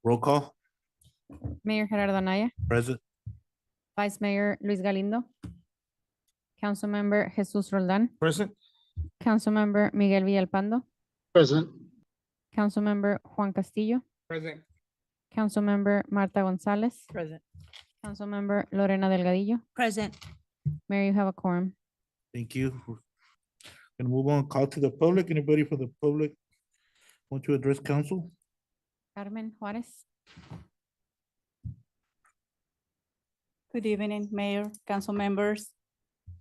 Roll call. Mayor Gerardo Anaya, Present. Vice Mayor Luis Galindo, Councilmember Jesus Roldan, Present. Councilmember Miguel Villalpando, Present. Councilmember Juan Castillo, Present. Councilmember Marta Gonzalez, Present. Councilmember Lorena Delgadillo. Present. Mayor, you have a quorum. Thank you. Gonna move on. Call to the public. Anybody from the public want to address council? Carmen Juarez. Good evening, Mayor, council members.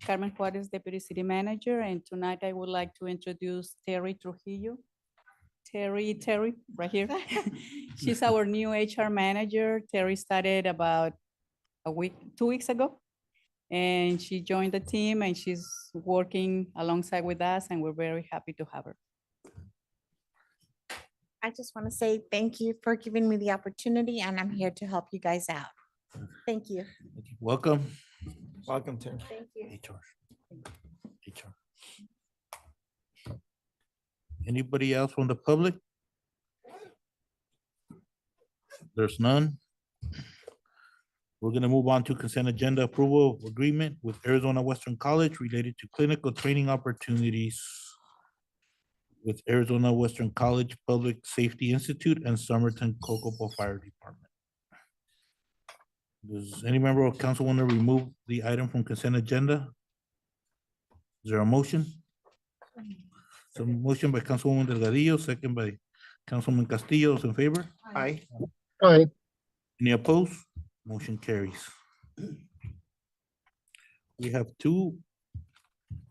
Carmen Juarez, Deputy City Manager, and tonight I would like to introduce Terry Trujillo. Terry, right here. She's our new HR manager. Terry started about 2 weeks ago. And she joined the team and she's working alongside with us and we're very happy to have her. I just want to say thank you for giving me the opportunity and I'm here to help you guys out. Thank you. Welcome. Welcome, Terry. Thank you. HR. Anybody else from the public? There's none. We're gonna move on to consent agenda approval of agreement with Arizona Western College related to clinical training opportunities with Arizona Western College Public Safety Institute and Somerton Cocopah Fire Department. Does any member of council want to remove the item from consent agenda? Is there a motion? So motion by Councilwoman Delgadillo, second by Councilman Castillo. Those in favor? Aye. Aye. Any opposed? Motion carries. We have two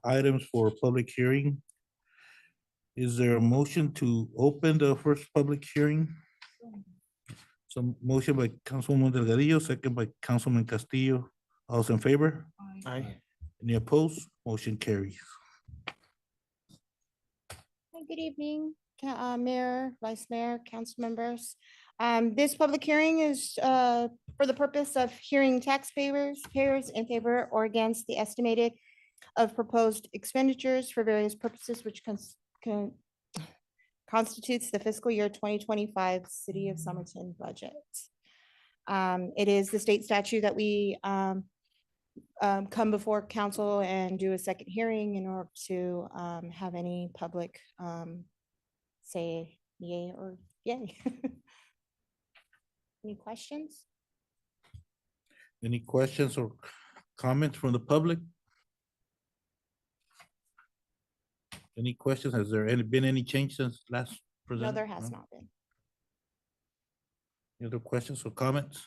items for public hearing. Is there a motion to open the first public hearing? So motion by Councilwoman Delgadillo, second by Councilman Castillo. All those in favor? Aye. Any opposed? Motion carries. Hi, good evening, Mayor, Vice Mayor, council members. This public hearing is for the purpose of hearing taxpayers in favor or against the estimated of proposed expenditures for various purposes which constitutes the fiscal year 2025 City of Somerton budget. It is the state statute that we come before council and do a second hearing in order to have any public say yay or yay. Any questions? Any questions or comments from the public? Any questions? Has there been any change since last No, presented? there has not been. Any other questions or comments?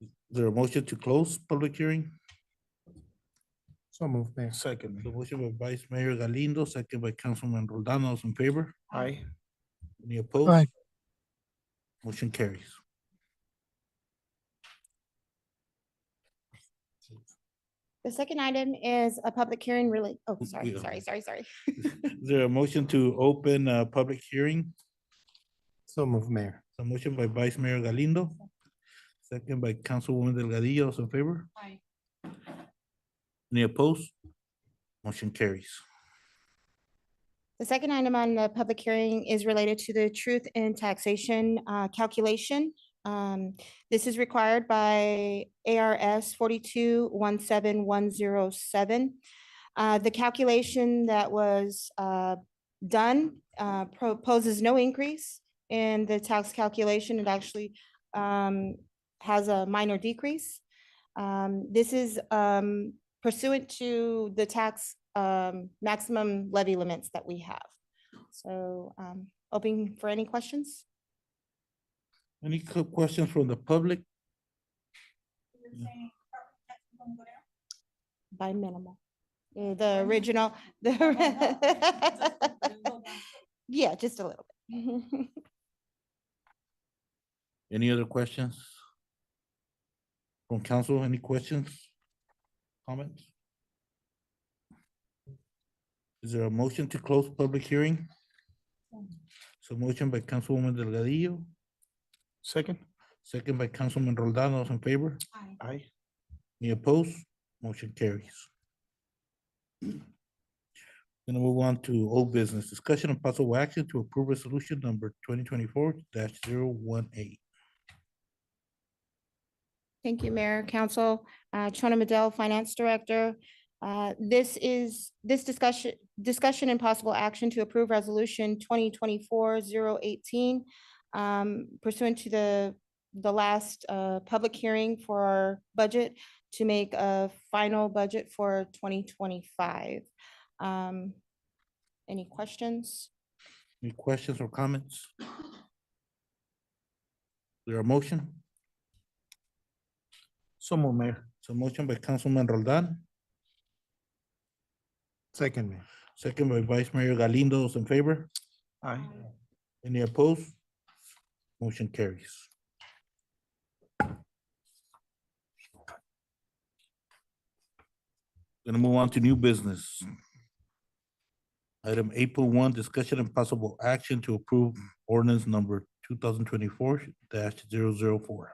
Is there a motion to close public hearing? So moved, Mayor. Second. The motion by Vice Mayor Galindo, second by Councilman Roldan. All those in favor? Aye. Any opposed? Aye. Motion carries. The second item is a public hearing really, oh, sorry. Is there a motion to open a public hearing? So moved, Mayor. A motion by Vice Mayor Galindo, second by Councilwoman Delgadillo. All those in favor? Aye. Any opposed? Motion carries. The second item on the public hearing is related to the truth in taxation calculation. This is required by ARS 42-17107. The calculation that was done proposes no increase in the tax calculation. It actually has a minor decrease. This is pursuant to the tax maximum levy limits that we have. So open for any questions? Any questions from the public? By minimal. The original, yeah, just a little bit. Any other questions? From council, any questions? Comments? Is there a motion to close public hearing? So motion by Councilwoman Delgadillo, Second. second by Councilman Roldan. All those in favor? Aye. Any opposed? Motion carries. Gonna move on to old business, discussion and possible action to approve resolution number 2024-018. Thank you, Mayor, Council. Chona Madell, Finance Director. This discussion and possible action to approve Resolution 2024-018 pursuant to the last public hearing for our budget to make a final budget for 2025. Any questions? Any questions or comments? Is there a motion? So move, Mayor. So motion by Councilman Roldan, Second, Mayor. second by Vice Mayor Galindo. Those in favor? Aye. Any opposed? Motion carries. Gonna move on to new business. Item 8.1, discussion and possible action to approve ordinance number 2024-004.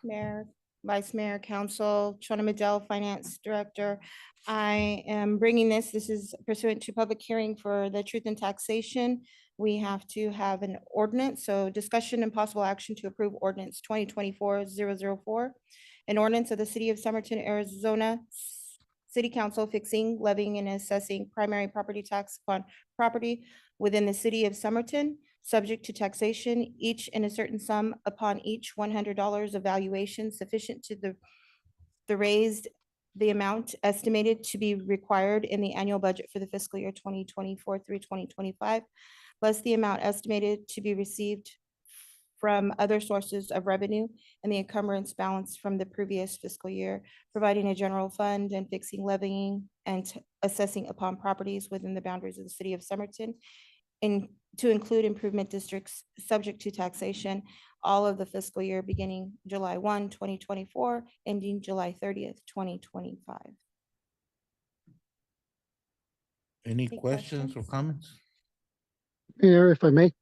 Mayor, Vice Mayor, Council, Chona Madell, Finance Director. I am bringing this is pursuant to public hearing for the truth in taxation. We have to have an ordinance, so discussion and possible action to approve ordinance 2024-004. An ordinance of the City of Somerton, Arizona, City Council fixing, levying, and assessing primary property tax upon property within the City of Somerton, subject to taxation, each in a certain sum upon each $100 of valuation sufficient to the raised, the amount estimated to be required in the annual budget for the fiscal year 2024 through 2025, plus the amount estimated to be received from other sources of revenue and the encumbrance balance from the previous fiscal year, providing a general fund and fixing, levying, and assessing upon properties within the boundaries of the City of Somerton, and to include improvement districts subject to taxation, all of the fiscal year beginning July 1, 2024, ending July 30th, 2025. Any Any questions or questions? comments? Mayor, if I may,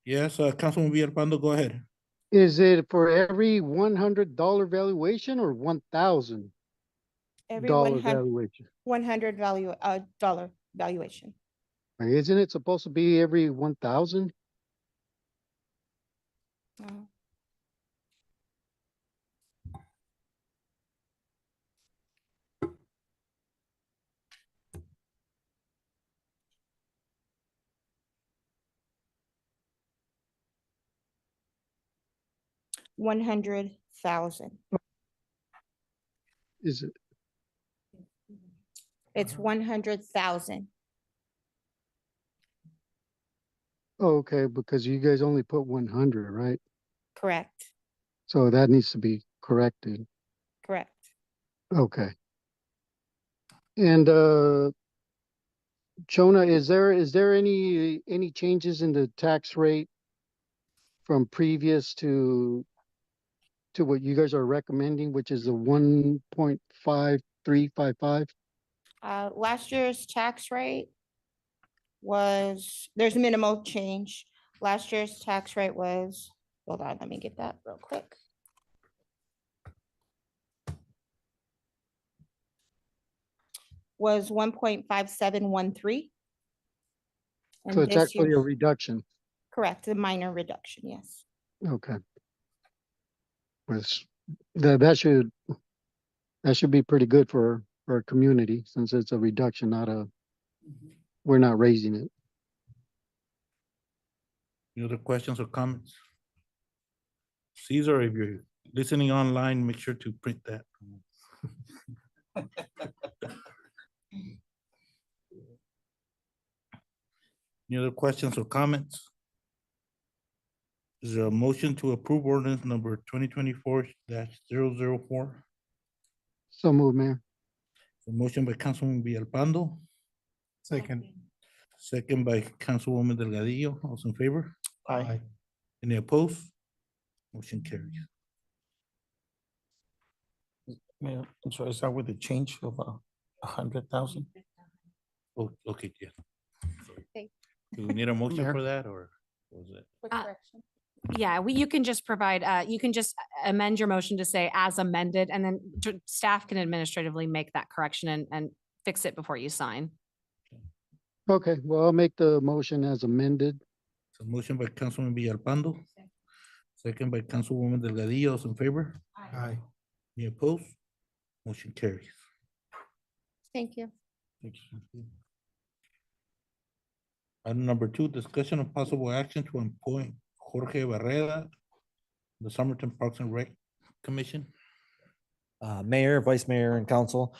Yes, Councilman Villalpando, go ahead. is it for every $100 valuation or $1,000 Every valuation? 100 dollar valuation. Isn't it supposed to be every 1,000? Oh. $100,000. Is it? It's 100,000. Oh, okay, because you guys only put 100, right? Correct, So that needs to be corrected. correct. Okay. And Chona, is there any changes in the tax rate from previous to what you guys are recommending, which is the 1.5355? Last year's tax rate was, there's minimal change. Last year's tax rate was, hold on, let me get that real quick. Was 1.5713. So it's actually a reduction. Correct, a minor reduction, yes. Okay. Which that should be pretty good for our community, since it's a reduction, we're not raising it. Any other questions or comments? Caesar, if you're listening online, make sure to print that. Any other questions or comments? Is there a motion to approve ordinance number 2024-004? So move, Mayor. A motion by Councilman Villalpando, Second. second by Councilwoman Delgadillo. All those in favor? Aye. Any opposed? Motion carries. Mayor, I'm sorry, is that with the change of 100,000? Oh, okay, yeah. Thank- Do we need a motion Mayor? for that, or was it? Quick Uh, correction. Yeah, you can just provide, you can just amend your motion to say as amended, and then staff can administratively make that correction and fix it before you sign. Okay, well, I'll make the motion as amended. So motion by Councilman Villalpando. Second by Councilwoman Delgadillo. Those in favor? Aye. Any opposed? Motion carries. Thank you. Thank you. Item number 2, discussion of possible action to appoint Jorge Barrera, the Somerton Parks and Rec Commission. Mayor, Vice Mayor, and Council.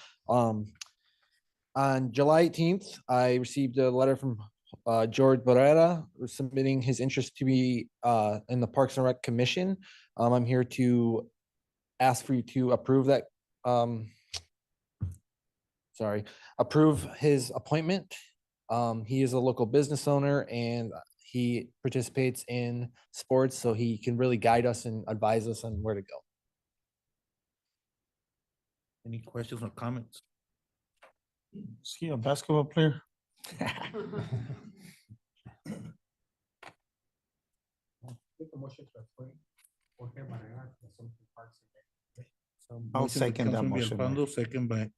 On July 18th, I received a letter from George Barrera submitting his interest to be in the Parks and Rec Commission. I'm here to ask for you to approve that. Approve his appointment. He is a local business owner and he participates in sports, so he can really guide us and advise us on where to go. Any questions or comments? Is he a basketball player? I'll Motion by second that Councilman motion, Villalpando, second by,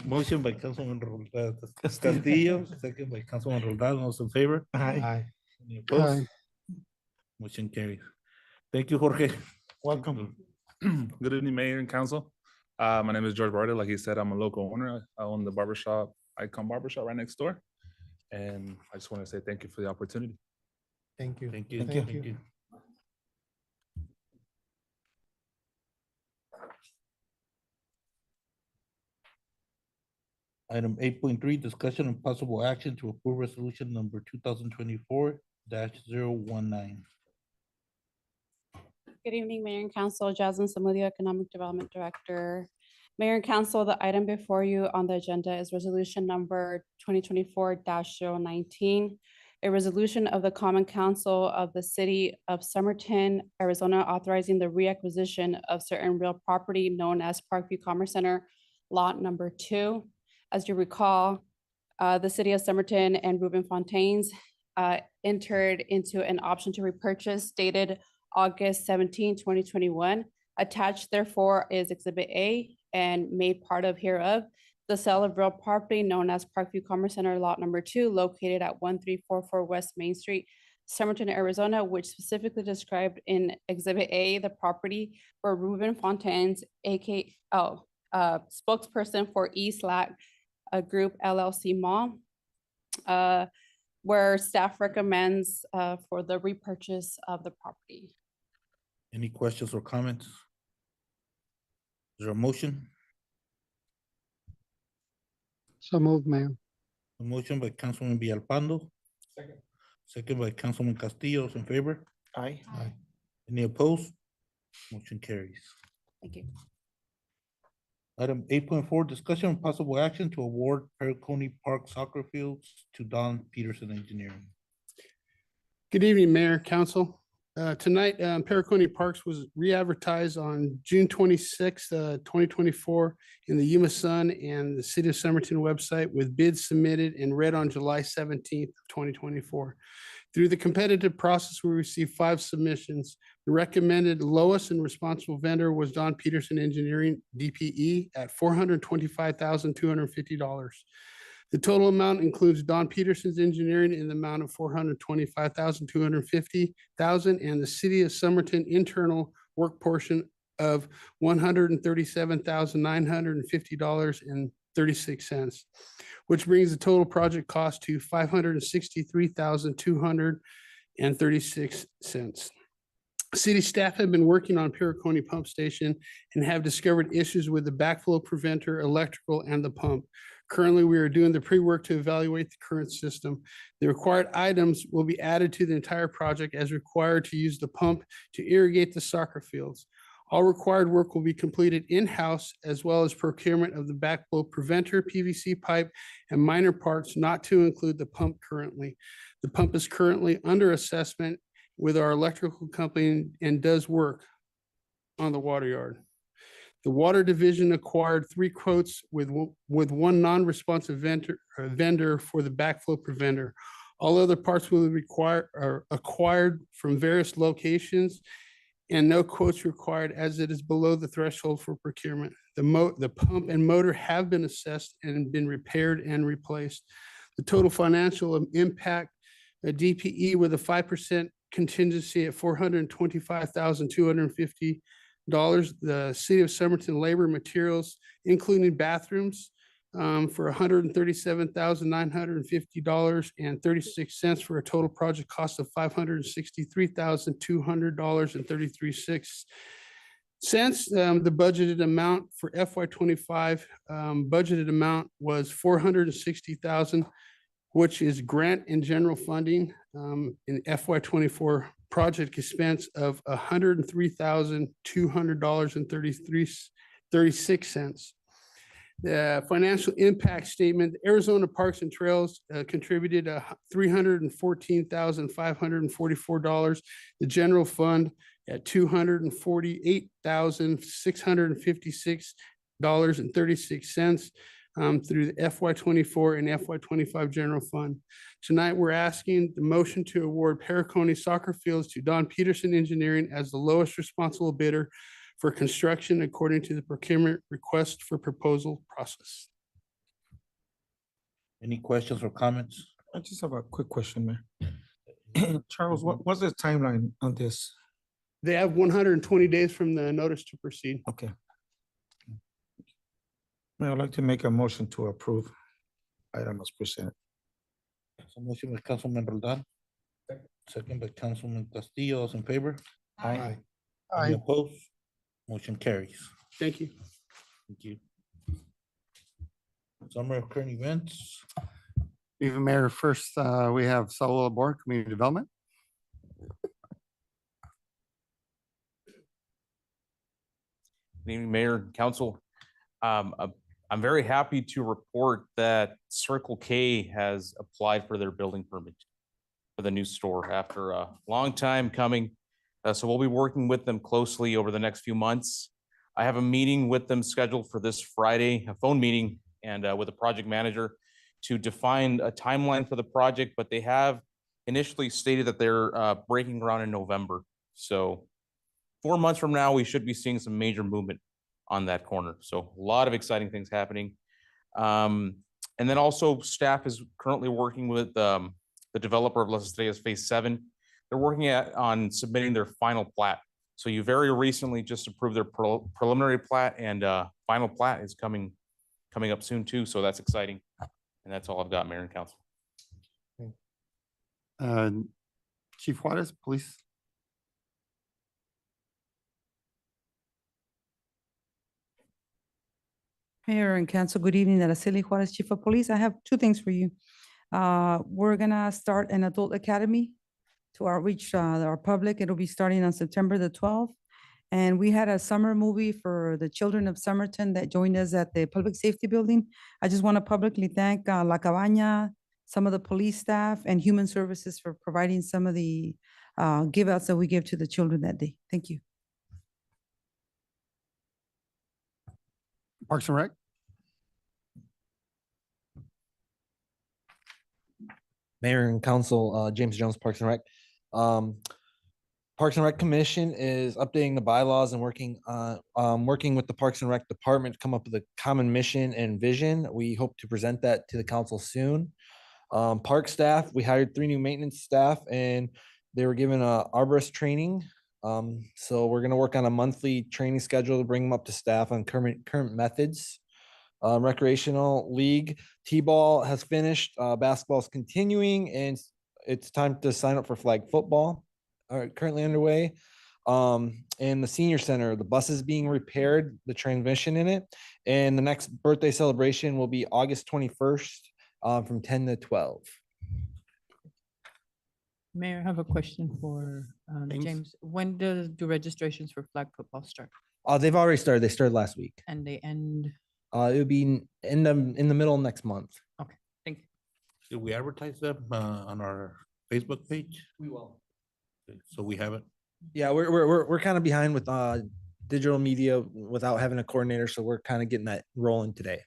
motion by Councilman Castillo, second by Councilman Roldán. Those in favor? Aye. Any opposed? Aye. Motion carries. Thank you, Jorge. Welcome. Good evening, Mayor and Council. My name is George Barter. Like he said, I'm a local owner. I own the barbershop, Icon Barbershop right next door. And I just want to say thank you for the opportunity. Thank you. Thank you. Thank you. Item 8.3, discussion and possible action to approve resolution number 2024-019. Good evening, Mayor and Council. Jasmine Samudio, Economic Development Director. Mayor and Council, the item before you on the agenda is resolution number 2024-019, a resolution of the Common Council of the City of Somerton, Arizona, authorizing the reacquisition of certain real property known as Parkview Commerce Center, lot number 2. As you recall, the City of Somerton and Ruben Fontaines entered into an option to repurchase dated August 17, 2021. Attached therefore is Exhibit A and made part of hereof, the sale of real property known as Parkview Commerce Center, lot number 2, located at 1344 West Main Street, Somerton, Arizona, which specifically described in Exhibit A, the property where Ruben Fontaines, spokesperson for E/Group LLC Mall, where staff recommends for the repurchase of the property. Any questions or comments? Is there a motion? So moved, Mayor. A motion by Councilman Villalpando. Second by Councilman Castillo. Those in favor? Aye. Any opposed? Motion carries. Thank you. Item 8.4, discussion and possible action to award Pericone Park soccer fields to Don Peterson Engineering. Good evening, Mayor, Council. Tonight, Pericone Parks was re-advertised on June 26th, 2024 in the Yuma Sun and the City of Somerton website with bids submitted and read on July 17th, 2024. Through the competitive process, we received 5 submissions. The recommended lowest and responsible vendor was Don Peterson Engineering, DPE, at $425,250. The total amount includes Don Peterson's engineering in the amount of $425,250 and the City of Somerton internal work portion of $137,950.36, which brings the total project cost to $563,236. City staff have been working on Pericone Pump Station and have discovered issues with the backflow preventer, electrical, and the pump. Currently, we are doing the pre-work to evaluate the current system. The required items will be added to the entire project as required to use the pump to irrigate the soccer fields. All required work will be completed in-house as well as procurement of the backflow preventer, PVC pipe, and minor parts not to include the pump currently. The pump is currently under assessment with our electrical company and does work on the water yard. The Water Division acquired 3 quotes with one non-responsive vendor for the backflow preventer. All other parts will are acquired from various locations and no quotes required as it is below the threshold for procurement. The pump and motor have been assessed and been repaired and replaced. The total financial impact, DPE with a 5% contingency at $425,250. The City of Somerton labor materials, including bathrooms, for $137,950.36 for a total project cost of $563,200.36. The budgeted amount for FY 25, budgeted amount was $460,000, which is grant and general funding, in FY 24 project expense of $103,200.36. The financial impact statement, Arizona Parks and Trails contributed $314,544. The general fund at $248,656.36 through the FY 24 and FY 25 general fund. Tonight, we're asking the motion to award Paracone soccer fields to Don Peterson Engineering as the lowest responsible bidder for construction according to the procurement request for proposal process. Any questions or comments? I just have a quick question, Mayor. Charles, what's the timeline on this? They have 120 days from the notice to proceed. Okay. Mayor, I'd like to make a motion to approve item as presented. So motion by Councilman Roldan. Second by Councilman Castillo. Those in favor? Aye. Any opposed? Motion carries. Thank you. Thank you. Summer of current events. Even Mayor, first, we have Saul Labor, Community Development. Good evening, Mayor and Council. I'm very happy to report that Circle K has applied for their building permit for the new store after a long time coming. So we'll be working with them closely over the next few months. I have a meeting with them scheduled for this Friday, a phone meeting, and with the project manager to define a timeline for the project, but they have initially stated that they're breaking ground in November. So 4 months from now, we should be seeing some major movement on that corner. So a lot of exciting things happening. And then also staff is currently working with the developer of Las Estrellas Phase 7. They're working on submitting their final plat. So you very recently just approved their preliminary plat, and final plat is coming up soon too. So that's exciting. And that's all I've got, Mayor and Council. Chief Juarez, Police. Mayor and Council, good evening. Araceli Juarez, Chief of Police. I have two things for you. We're gonna start an adult academy to outreach our public. It'll be starting on September the 12th. And we had a summer movie for the children of Somerton that joined us at the Public Safety Building. I just want to publicly thank La Cabaña, some of the police staff, and Human Services for providing some of the give outs that we give to the children that day. Thank you. Parks and Rec. Mayor and Council, James Jones, Parks and Rec. Parks and Rec Commission is updating the bylaws and working with the Parks and Rec Department to come up with a common mission and vision. We hope to present that to the council soon. Park staff, we hired 3 new maintenance staff, and they were given a arborist training. So we're gonna work on a monthly training schedule to bring them up to staff on current methods. Recreational League, T-ball has finished, basketball is continuing, and it's time to sign up for flag football, currently underway. And the senior center, the bus is being repaired, the transmission in it, and the next birthday celebration will be August 21st from 10 to 12. Mayor, I have a question for James. When do registrations for flag football start? They've already started. They started last week. And they end? It would be in the middle of next month. Okay, thank you. Did we advertise them on our Facebook page? We will. Okay, so we have it. Yeah, we're kind of behind with digital media without having a coordinator, so we're kind of getting that rolling today.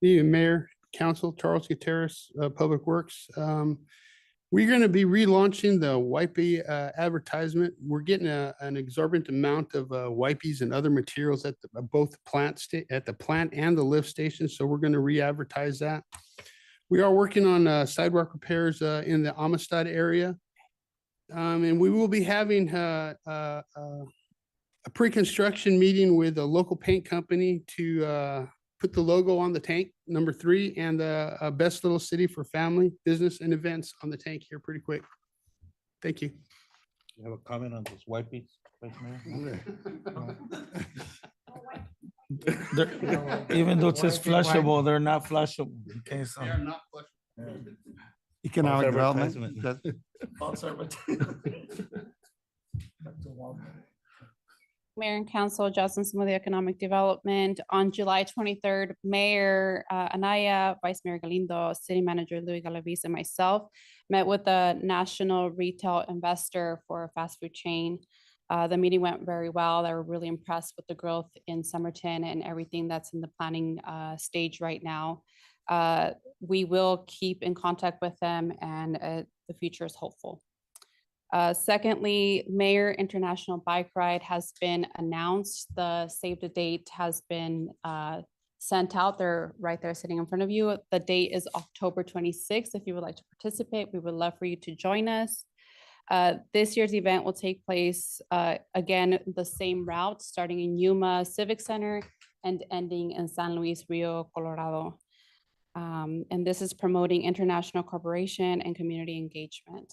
The Mayor, Council, Charles Gutierrez, Public Works. We're going to be relaunching the Wipey advertisement. We're getting an exorbitant amount of Wipeys and other materials at both at the plant and the lift station. So we're going to re-advertise that. We are working on sidewalk repairs in the Amistad area. And we will be having a pre-construction meeting with a local paint company to put the logo on the tank, number 3, and the best little city for family, business, and events on the tank here pretty quick. Thank you. You have a comment on those Wipeys, Vice Mayor? Even though it says flushable, they're not flushable. in case some- not Economic False development. advertisement. Mayor and Council, adjustments some of the economic development. On July 23rd, Mayor Anaya, Vice Mayor Galindo, City Manager Louis Galaviz, and myself met with a national retail investor for a fast food chain. The meeting went very well. They were really impressed with the growth in Somerton and everything that's in the planning stage right now. We will keep in contact with them, and the future is hopeful. Secondly, Mayor International Bike Ride has been announced. The save the date has been sent out. They're right there sitting in front of you. The date is October 26th. If you would like to participate, we would love for you to join us. This year's event will take place, again, the same route, starting in Yuma Civic Center and ending in San Luis Rio, Colorado. And this is promoting international cooperation and community engagement.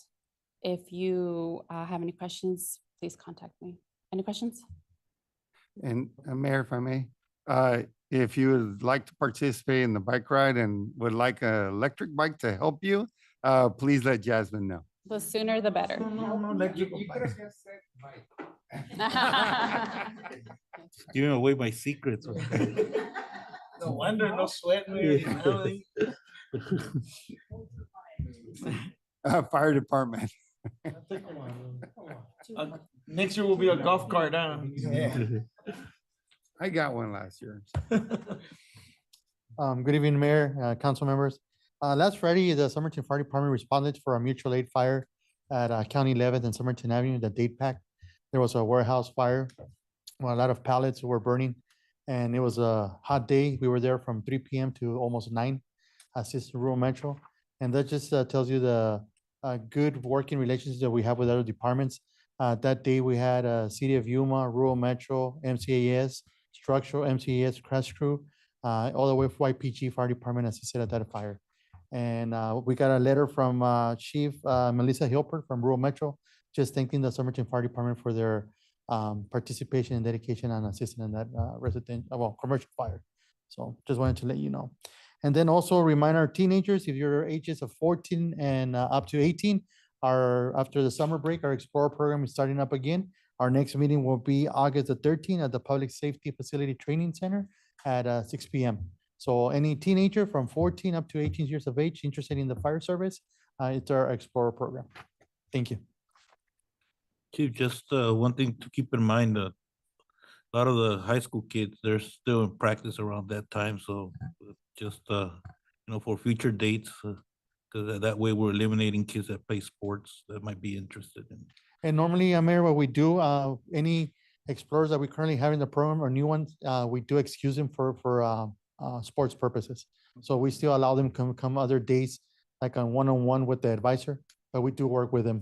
If you have any questions, please contact me. Any questions? And Mayor, if I may, if you would like to participate in the bike ride and would like an electric bike to help you, please let Jasmine know. The sooner the better. Giving away my secrets. No wonder, no sweat. Mayor. Fire department. Next year will be a golf cart, huh? I got one last year. Good evening, Mayor, council members. Last Friday, the Somerton Fire Department responded for a mutual aid fire at County 11th and Somerton Avenue, the date pack. There was a warehouse fire. Well, a lot of pallets were burning, and it was a hot day. We were there from 3 p.m. to almost 9, assisting rural metro. And that just tells you the good working relationships that we have with other departments. That day, we had City of Yuma, Rural Metro, MCAS, Structural, MCAS, Crash Crew, all the way from YPG Fire Department assisted at that fire. And we got a letter from Chief Melissa Hilpert from Rural Metro, just thanking the Somerton Fire Department for their participation and dedication and assistance in that commercial fire. So just wanted to let you know. And then also remind our teenagers, if you're ages of 14 and up to 18, after the summer break, our Explorer program is starting up again. Our next meeting will be August the 13th at the Public Safety Facility Training Center at 6 p.m. So any teenager from 14 up to 18 years of age interested in the fire service, it's our Explorer program. Thank you. Chief, just one thing to keep in mind, a lot of the high school kids, they're still in practice around that time. So just, for future dates, because that way we're eliminating kids that play sports that might be interested in. And normally, Mayor, what we do, any explorers that we currently have in the program or new ones, we do excuse them for sports purposes. So we still allow them come other days, like on one-on-one with the advisor, but we do work with them.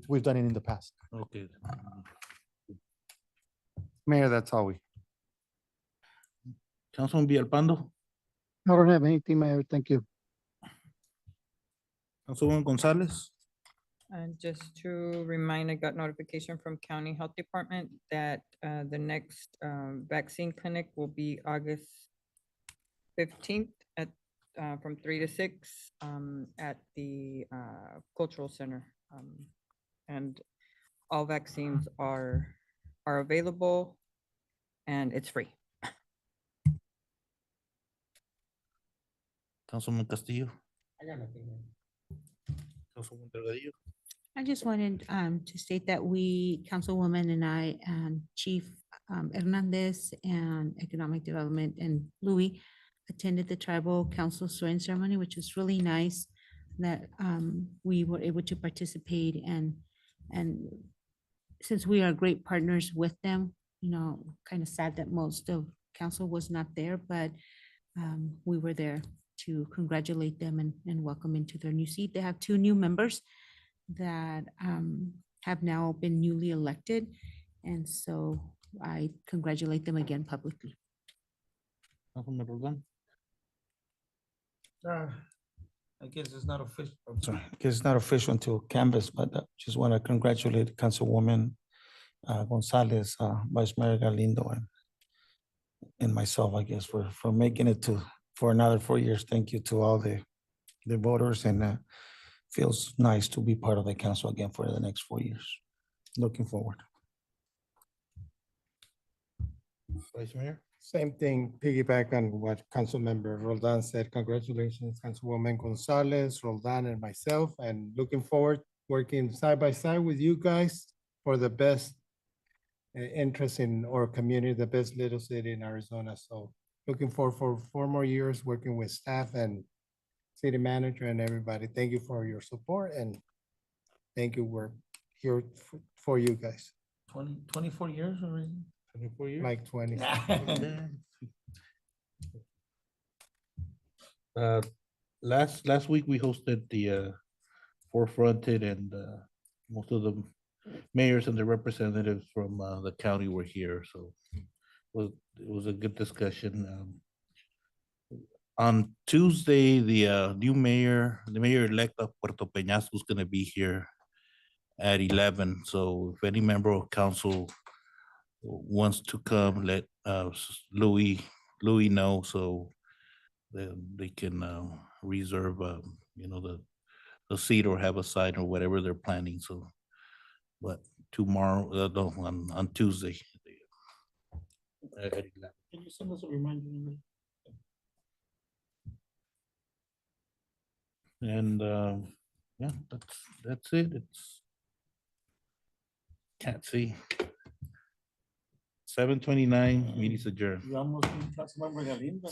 We've done it in the past. Okay. Mayor, that's all we. Councilman Villalpando, I don't have anything, Mayor. Thank you. Councilwoman Gonzalez. And just to remind, I got notification from County Health Department that the next vaccine clinic will be August 15th at from 3 to 6 at the Cultural Center. And all vaccines are available and it's free. Councilman Castillo. I got nothing. Councilwoman Delgadillo. I just wanted to state that we, Councilwoman and I, and Chief Hernandez and Economic Development and Louis attended the Tribal Council swearing ceremony, which was really nice. that we were able to participate and since we are great partners with them, you know, kind of sad that most of council was not there, but we were there to congratulate them and welcome into their new seat. They have 2 new members that have now been newly elected. And so I congratulate them again publicly. Councilmember Roldan? I guess it's not official, I'm sorry, I guess it's not official until canvas, but just want to congratulate Councilwoman Gonzalez, Vice Mayor Galindo, and myself, I guess, for making it for another 4 years. Thank you to all the voters, and feels nice to be part of the council again for the next 4 years. Looking forward. Vice Mayor? Same thing, piggyback on what Councilmember Roldan said. Congratulations, Councilwoman Gonzalez, Roldan, and myself, and looking forward working side by side with you guys for the best interest in our community, the best little city in Arizona. So looking forward for 4 more years working with staff and city manager and everybody. Thank you for your support, and thank you. We're here for you guys. 24 years already? 24 years? Like 20. Last week we hosted the forefronted, and most of the mayors and the representatives from the county were here, so it was a good discussion. On Tuesday, the new mayor, the mayor-elect of Puerto Peñasco is gonna be here at 11. So if any member of council wants to come, let Louis know, so then they can reserve, you know, the seat or have a sign or whatever they're planning. So, but tomorrow, no, on Tuesday. At 11. Can you send us a reminder? And yeah, that's it. Can't see. 7:29, meeting's adjourned. You almost need Councilmember Galindo.